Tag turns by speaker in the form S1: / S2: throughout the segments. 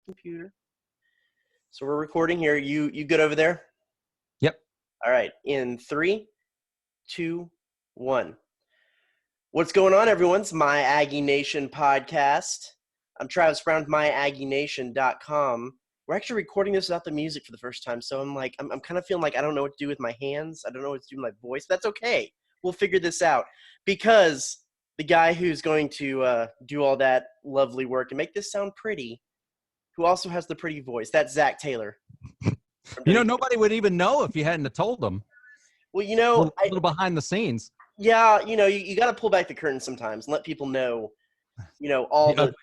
S1: computer. So we're recording here. You good over there?
S2: Yep.
S1: All right. In 3, 2, 1. What's going on, everyone? It's My Aggie Nation Podcast. I'm Travis Brown with MyAggieNation.com. We're actually recording this without the music for the first time, so I'm kind of feeling like I don't know what to do with my hands. I don't know what to do with my voice. That's okay. We'll figure this out because the guy who's going to do all that lovely work and make this sound pretty, who also has the pretty voice, that's Zach Taylor.
S2: Nobody would even know if you hadn't have told them.
S1: Well,
S2: a little behind the scenes.
S1: Yeah, you got to pull back the curtain sometimes and let people know, all the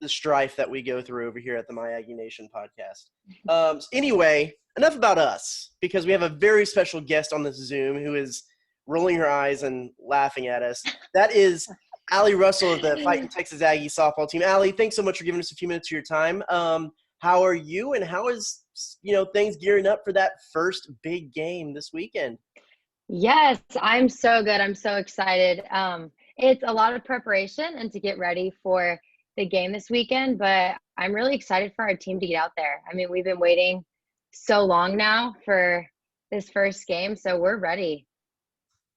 S1: strife that we go through over here at the My Aggie Nation podcast. Anyway, enough about us, because we have a very special guest on this Zoom who is rolling her eyes and laughing at us. That is Allie Russell of the Fighting Texas Aggie softball team. Allie, thanks so much for giving us a few minutes of your time. How are you, and how is things gearing up for that first big game this weekend?
S3: Yes, I'm so good. I'm so excited. It's a lot of preparation and to get ready for the game this weekend, but I'm really excited for our team to get out there. I mean, we've been waiting so long now for this first game, so we're ready.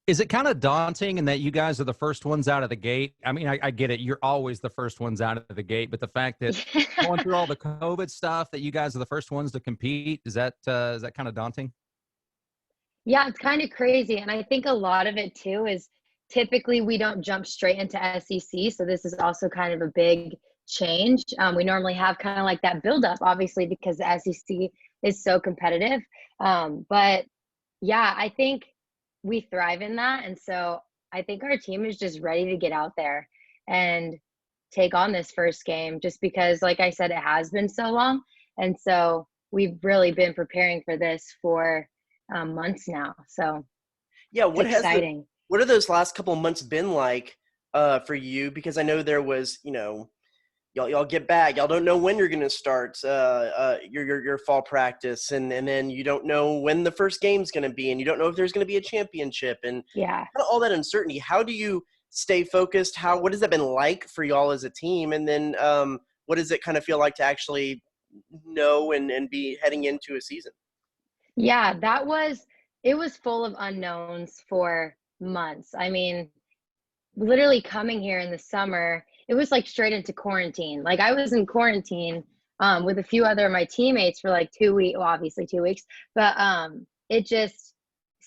S2: Is it kind of daunting in that you guys are the first ones out of the gate? I mean, I get it. You're always the first ones out of the gate, but the fact that going through all the COVID stuff, that you guys are the first ones to compete, is that kind of daunting?
S3: Yeah, it's kind of crazy. And I think a lot of it too is typically we don't jump straight into SEC. So this is also kind of a big change. We normally have kind of like that buildup, obviously, because the SEC is so competitive. But yeah, I think we thrive in that. And so I think our team is just ready to get out there and take on this first game, just because, like I said, it has been so long. And so we've really been preparing for this for months now. So
S1: yeah, what are those last couple of months been like for you? Because I know there was, y'all get back, y'all don't know when you're going to start your fall practice, and then you don't know when the first game's going to be, and you don't know if there's going to be a championship, and kind of all that uncertainty. How do you stay focused? What has that been like for y'all as a team? And then what does it kind of feel like to actually know and be heading into a season?
S3: Yeah, it was full of unknowns for months. I mean, literally coming here in the summer, it was like straight into quarantine. Like I was in quarantine with a few other of my teammates for like 2 weeks, well, obviously 2 weeks, but it just,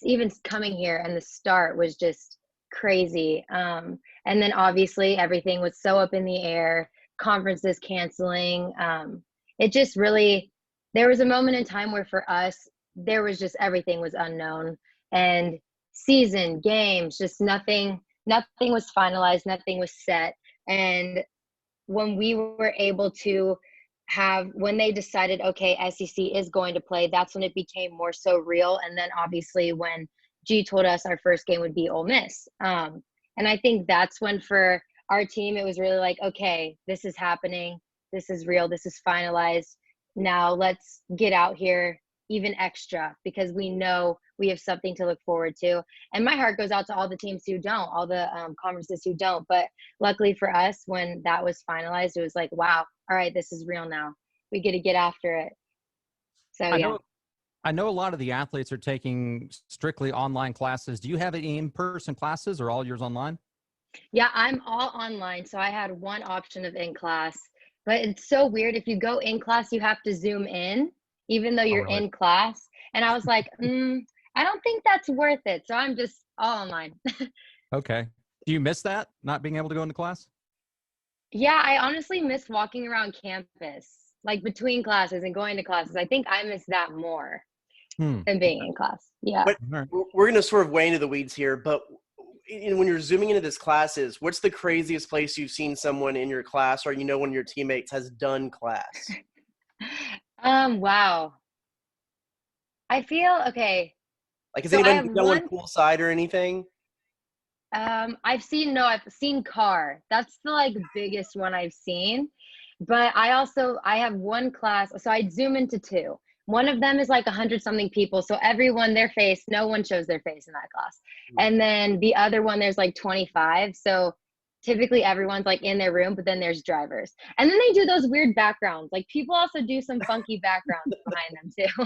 S3: even coming here and the start was just crazy. And then obviously everything was so up in the air, conferences canceling. It just really, there was a moment in time where for us, there was just, everything was unknown, and season, games, just nothing was finalized, nothing was set. And when we were able to when they decided, okay, SEC is going to play, that's when it became more so real. And then obviously when G told us our first game would be Ole Miss. And I think that's when for our team, it was really like, okay, this is happening. This is real. This is finalized. Now let's get out here even extra, because we know we have something to look forward to. And my heart goes out to all the teams who don't, all the conferences who don't. But luckily for us, when that was finalized, it was like, wow, all right, this is real now. We get to get after it. So
S2: I know a lot of the athletes are taking strictly online classes. Do you have any in-person classes, or all yours online?
S3: Yeah, I'm all online. So I had one option of in class, but it's so weird. If you go in class, you have to Zoom in, even though you're in class. And I was like, I don't think that's worth it. So I'm just all online.
S2: Okay. Do you miss that, not being able to go into class?
S3: Yeah, I honestly miss walking around campus, like between classes and going to classes. I think I miss that more than being in class. Yeah.
S1: But we're going to sort of way into the weeds here, but when you're zooming into this classes, what's the craziest place you've seen someone in your class, or one of your teammates has done class?
S3: Wow. I feel okay.
S1: Like, has anybody done one poolside or anything?
S3: I've seen car. That's the biggest one I've seen. But I have one class, so I Zoom into two. One of them is 100 something people. So everyone, no one shows their face in that class. And then the other one, there's 25. So typically everyone's like in their room, but then there's drivers. And then they do those weird backgrounds. Like people also do some funky backgrounds behind them too.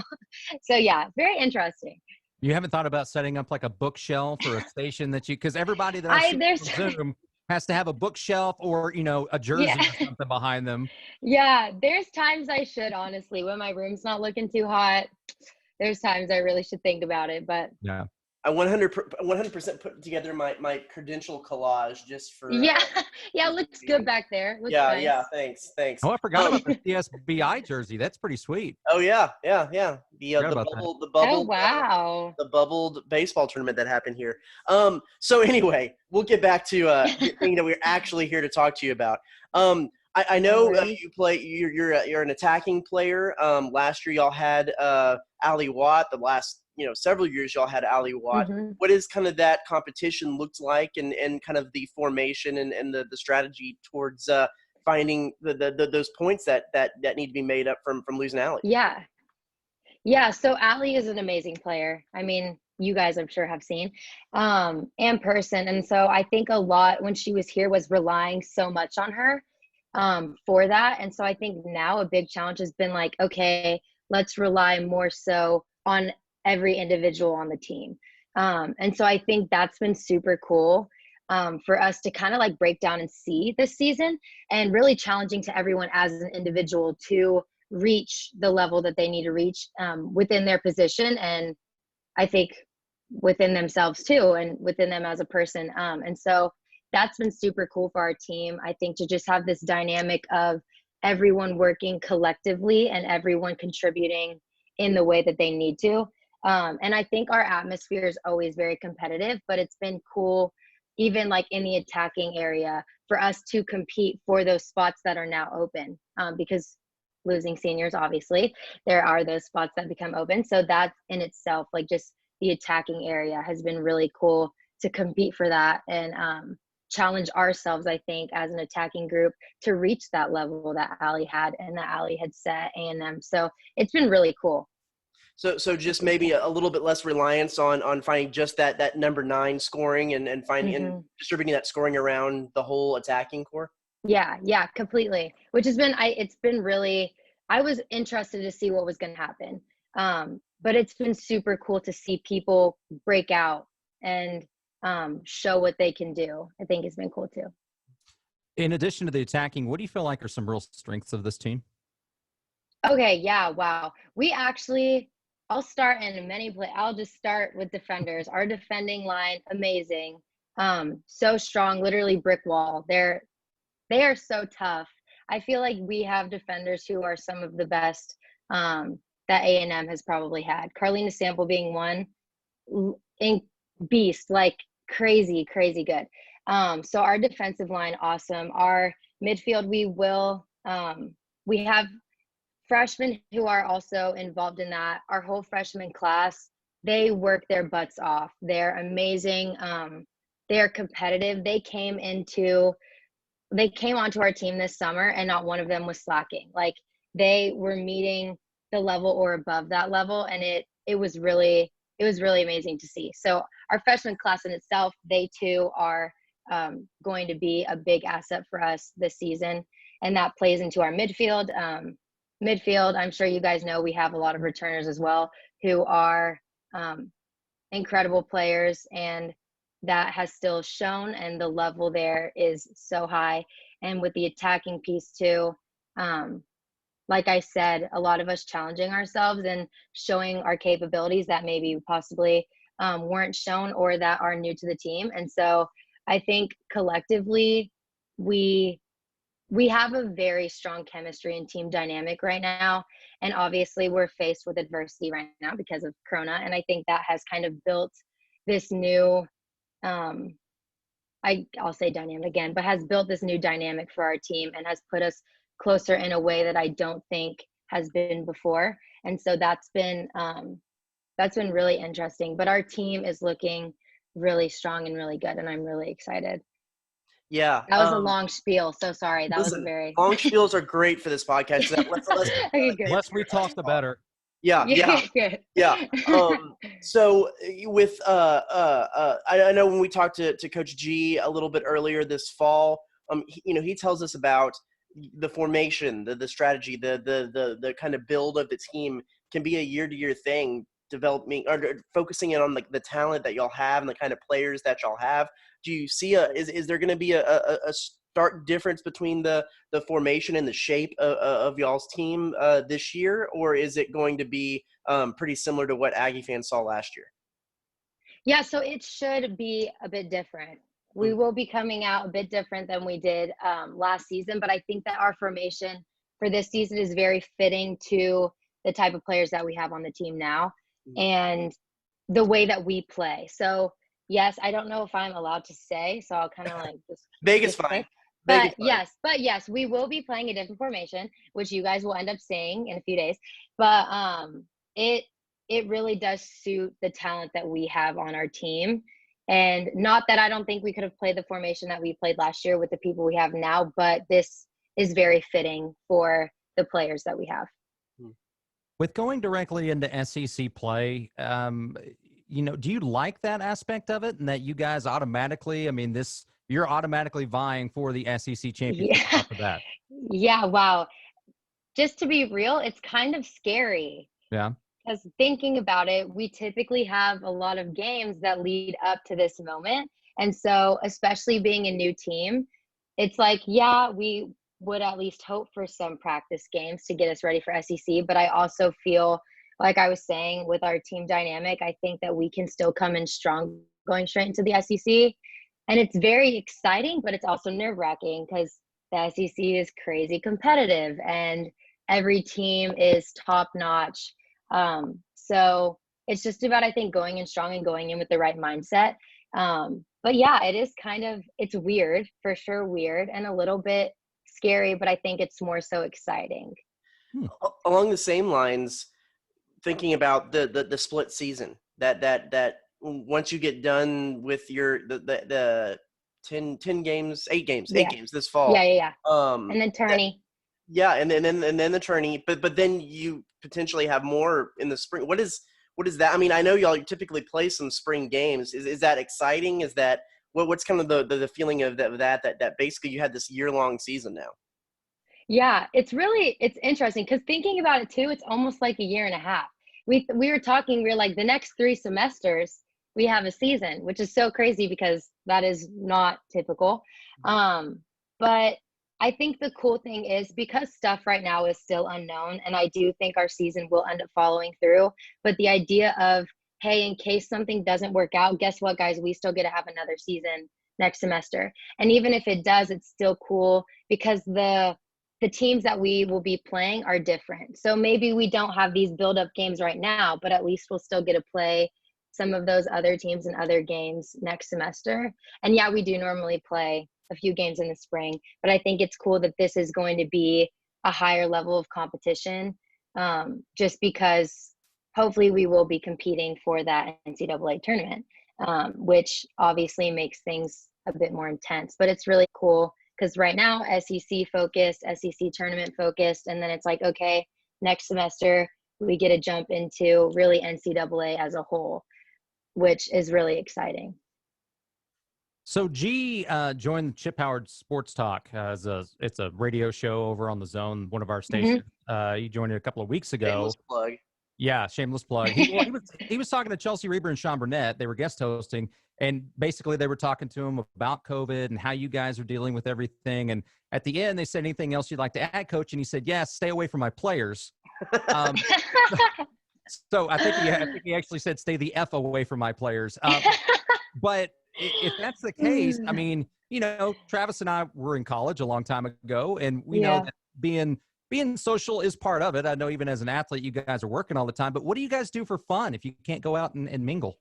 S3: So yeah, very interesting.
S2: You haven't thought about setting up like a bookshelf or a station that you, because everybody that I see on Zoom has to have a bookshelf or, you know, a jersey or something behind them.
S3: Yeah, there's times I should, honestly, when my room's not looking too hot. There's times I really should think about it, but
S2: yeah.
S1: I 100% put together my credential collage just for
S3: yeah, it looks good back there. Looks nice.
S1: Yeah, thanks.
S2: Oh, I forgot about the CSBI jersey. That's pretty sweet.
S1: Oh yeah. The bubble.
S3: Oh wow.
S1: The bubbled baseball tournament that happened here. So anyway, we'll get back to the thing that we're actually here to talk to you about. I know you play. You're an attacking player. Last year y'all had Ali Watt. The last several years y'all had Ali Watt.
S3: Mm-hmm.
S1: What is kind of that competition looked like, and kind of the formation and the strategy towards finding those points that need to be made up from losing Ali?
S3: Yeah. So Ali is an amazing player. I mean, you guys I'm sure have seen in person, and so I think a lot when she was here was relying so much on her for that. And so I think now a big challenge has been like, okay, let's rely more so on every individual on the team. And so I think that's been super cool for us to kind of like break down and see this season, and really challenging to everyone as an individual to reach the level that they need to reach within their position, and I think within themselves too, and within them as a person. And so that's been super cool for our team. I think to just have this dynamic of everyone working collectively and everyone contributing in the way that they need to. And I think our atmosphere is always very competitive, but it's been cool, even like in the attacking area, for us to compete for those spots that are now open, because losing seniors, obviously, there are those spots that become open. So that in itself, like just the attacking area has been really cool to compete for that and challenge ourselves, I think, as an attacking group to reach that level that Ali had and that Ali had set A&M. So it's been really cool.
S1: So just maybe a little bit less reliance on finding just that number 9 scoring and finding and distributing that scoring around the whole attacking core.
S3: Yeah, completely. Which has been, it's been really, I was interested to see what was going to happen. But it's been super cool to see people break out and show what they can do. I think it's been cool too.
S2: In addition to the attacking, what do you feel like are some real strengths of this team?
S3: Okay, yeah, wow. We actually, I'll start in I'll just start with defenders. Our defending line, amazing. So strong, literally brick wall. They are so tough. I feel like we have defenders who are some of the best that A&M has probably had. Carlina Sample being one, beast, like crazy good. So our defensive line, awesome. Our midfield, we have freshmen who are also involved in that. Our whole freshman class, they work their butts off. They're amazing. They're competitive. They came onto our team this summer and not one of them was slacking. Like they were meeting the level or above that level. And it was really amazing to see. So our freshman class in itself, they too are going to be a big asset for us this season. And that plays into our midfield. Midfield, I'm sure you guys know we have a lot of returners as well who are incredible players, and that has still shown, and the level there is so high. And with the attacking piece too, like I said, a lot of us challenging ourselves and showing our capabilities that maybe possibly weren't shown or that are new to the team. And so I think collectively we have a very strong chemistry and team dynamic right now. And obviously we're faced with adversity right now because of Corona. And I think that has kind of built this new, I'll say dynamic again, but has built this new dynamic for our team and has put us closer in a way that I don't think has been before. And so that's been really interesting, but our team is looking really strong and really good. And I'm really excited.
S1: Yeah.
S3: That was a long spiel. So sorry. That was very
S1: long spiels are great for this podcast.
S2: The less we talk, the better.
S1: Yeah, yeah. So with I know when we talked to Coach G a little bit earlier this fall, he tells us about the formation, the strategy, the kind of build of the team can be a year-to-year thing, developing or focusing in on the talent that y'all have and the kind of players that y'all have. Do you see is there going to be a stark difference between the formation and the shape of y'all's team this year, or is it going to be pretty similar to what Aggie fans saw last year?
S3: Yeah, so it should be a bit different. We will be coming out a bit different than we did last season, but I think that our formation for this season is very fitting to the type of players that we have on the team now and the way that we play. So yes, I don't know if I'm allowed to say, so I'll kind of like just
S1: Vegas fine.
S3: But yes, we will be playing a different formation, which you guys will end up seeing in a few days. But it really does suit the talent that we have on our team. And not that I don't think we could have played the formation that we played last year with the people we have now, but this is very fitting for the players that we have.
S2: With going directly into SEC play, do you like that aspect of it, and that you guys automatically, you're automatically vying for the SEC championship off of that?
S3: Yeah, wow. Just to be real, it's kind of scary.
S2: Yeah.
S3: Because thinking about it, we typically have a lot of games that lead up to this moment. And so, especially being a new team, it's like, yeah, we would at least hope for some practice games to get us ready for SEC. But I also feel, like I was saying, with our team dynamic, I think that we can still come in strong going straight into the SEC. And it's very exciting, but it's also nerve-wracking because the SEC is crazy competitive and every team is top-notch. So it's just about, I think, going in strong and going in with the right mindset. But yeah, it is it's weird, for sure weird, and a little bit scary, but I think it's more so exciting.
S1: Along the same lines, thinking about the split season, that once you get done with the 10 games, 8 games this fall.
S3: Yeah. And then tourney.
S1: And then the tourney, but then you potentially have more in the spring. What is that? I mean, I know y'all typically play some spring games. Is that exciting? Is that what's kind of the feeling of that basically you had this year-long season now?
S3: Yeah, it's interesting because thinking about it too, it's almost like a year and a half. We were talking, we were like, the next 3 semesters we have a season, which is so crazy because that is not typical. But I think the cool thing is because stuff right now is still unknown, and I do think our season will end up following through. But the idea of, hey, in case something doesn't work out, guess what, guys? We still get to have another season next semester. And even if it does, it's still cool because the teams that we will be playing are different. So maybe we don't have these build-up games right now, but at least we'll still get to play some of those other teams and other games next semester. And yeah, we do normally play a few games in the spring, but I think it's cool that this is going to be a higher level of competition, just because hopefully we will be competing for that NCAA tournament, which obviously makes things a bit more intense. But it's really cool because right now, SEC focused, SEC tournament focused, and then it's like, okay, next semester we get to jump into really NCAA as a whole, which is really exciting.
S2: So G joined Chip Howard Sports Talk it's a radio show over on the Zone, one of our stations. He joined it a couple of weeks ago.
S1: Shameless plug.
S2: Yeah, shameless plug. He was talking to Chelsea Reber and Sean Burnett. They were guest hosting, and basically they were talking to him about COVID and how you guys are dealing with everything. And at the end, they said, anything else you'd like to add, Coach? And he said, yes, stay away from my players. So I think he actually said, stay the F away from my players. But if that's the case, I mean, Travis and I were in college a long time ago, and we know that being social is part of it. I know even as an athlete, you guys are working all the time, but what do you guys do for fun if you can't go out and mingle?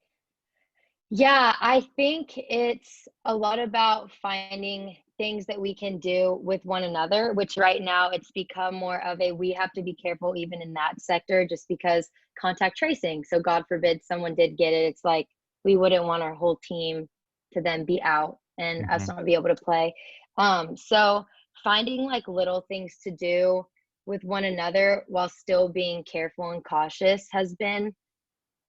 S3: Yeah, I think it's a lot about finding things that we can do with one another, which right now it's become more of we have to be careful even in that sector just because contact tracing. So God forbid someone did get it. It's like, we wouldn't want our whole team to then be out and us not be able to play. So finding like little things to do with one another while still being careful and cautious has been,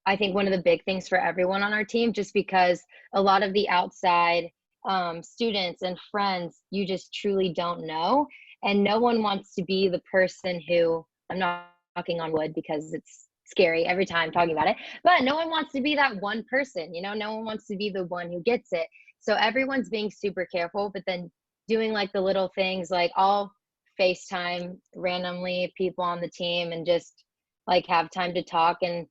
S3: I think, one of the big things for everyone on our team, just because a lot of the outside students and friends, you just truly don't know. And no one wants to be the person who, I'm not knocking on wood because it's scary every time talking about it, but no one wants to be that one person, no one wants to be the one who gets it. So everyone's being super careful, but then doing like the little things, like I'll FaceTime randomly people on the team and just like have time to talk. And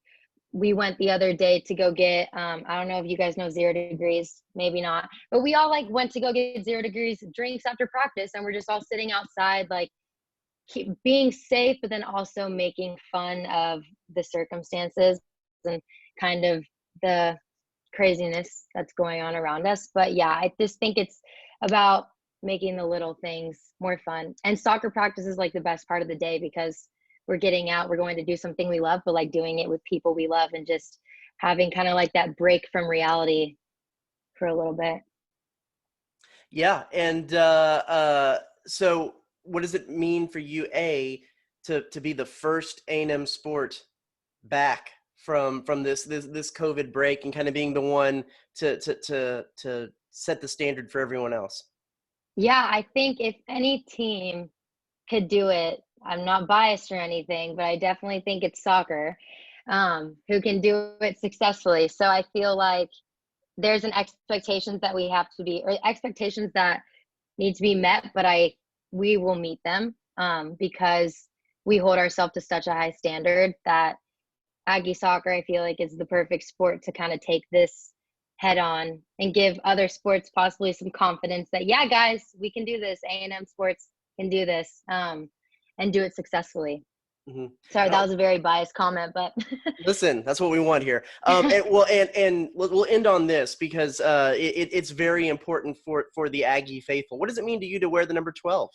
S3: we went the other day to go get, I don't know if you guys know 0 Degrees, maybe not, but we all like went to go get 0 Degrees drinks after practice. And we're just all sitting outside, like being safe, but then also making fun of the circumstances and kind of the craziness that's going on around us. But yeah, I just think it's about making the little things more fun. And soccer practice is like the best part of the day because we're getting out, we're going to do something we love, but like doing it with people we love and just having kind of like that break from reality for a little bit.
S1: Yeah. And so what does it mean for you, to be the first A&M sport back from this COVID break and kind of being the one to set the standard for everyone else?
S3: Yeah, I think if any team could do it, I'm not biased or anything, but I definitely think it's soccer, who can do it successfully. So I feel like there's an expectations that we have to be, or expectations that need to be met, but we will meet them, because we hold ourselves to such a high standard that Aggie soccer, I feel like, is the perfect sport to kind of take this head on and give other sports possibly some confidence that, yeah, guys, we can do this. A&M sports can do this, and do it successfully. Mm-hmm. Sorry, that was a very biased comment, but
S1: listen, that's what we want here. And we'll end on this because it's very important for the Aggie faithful. What does it mean to you to wear the number 12?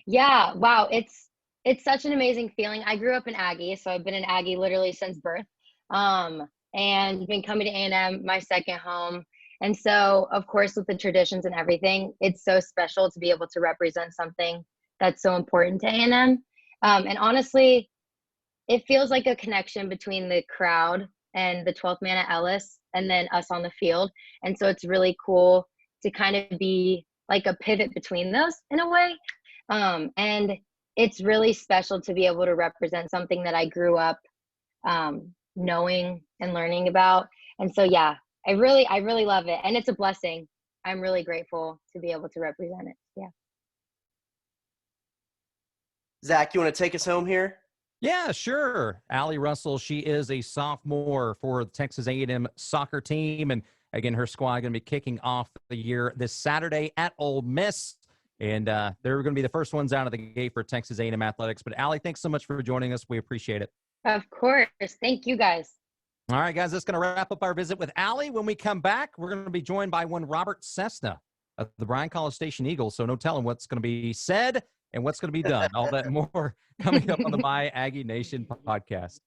S3: Yeah, wow, it's such an amazing feeling. I grew up in Aggie, so I've been an Aggie literally since birth, and been coming to A&M my second home. And so, of course, with the traditions and everything, it's so special to be able to represent something that's so important to A&M. And honestly, it feels like a connection between the crowd and the 12th man at Ellis and then us on the field. And so it's really cool to kind of be like a pivot between those in a way. And it's really special to be able to represent something that I grew up knowing and learning about. And so, yeah, I really love it. And it's a blessing. I'm really grateful to be able to represent it. Yeah.
S1: Zach, you want to take us home here?
S2: Yeah, sure. Allie Russell, she is a sophomore for the Texas A&M soccer team. And again, her squad going to be kicking off the year this Saturday at Ole Miss. And they're going to be the first ones out of the gate for Texas A&M athletics. But Allie, thanks so much for joining us. We appreciate it.
S3: Of course. Thank you, guys.
S2: All right, guys, that's going to wrap up our visit with Allie. When we come back, we're going to be joined by one Robert Cessna of the Bryan College Station Eagles. So no telling what's going to be said and what's going to be done. All that and more coming up on the My Aggie Nation podcast.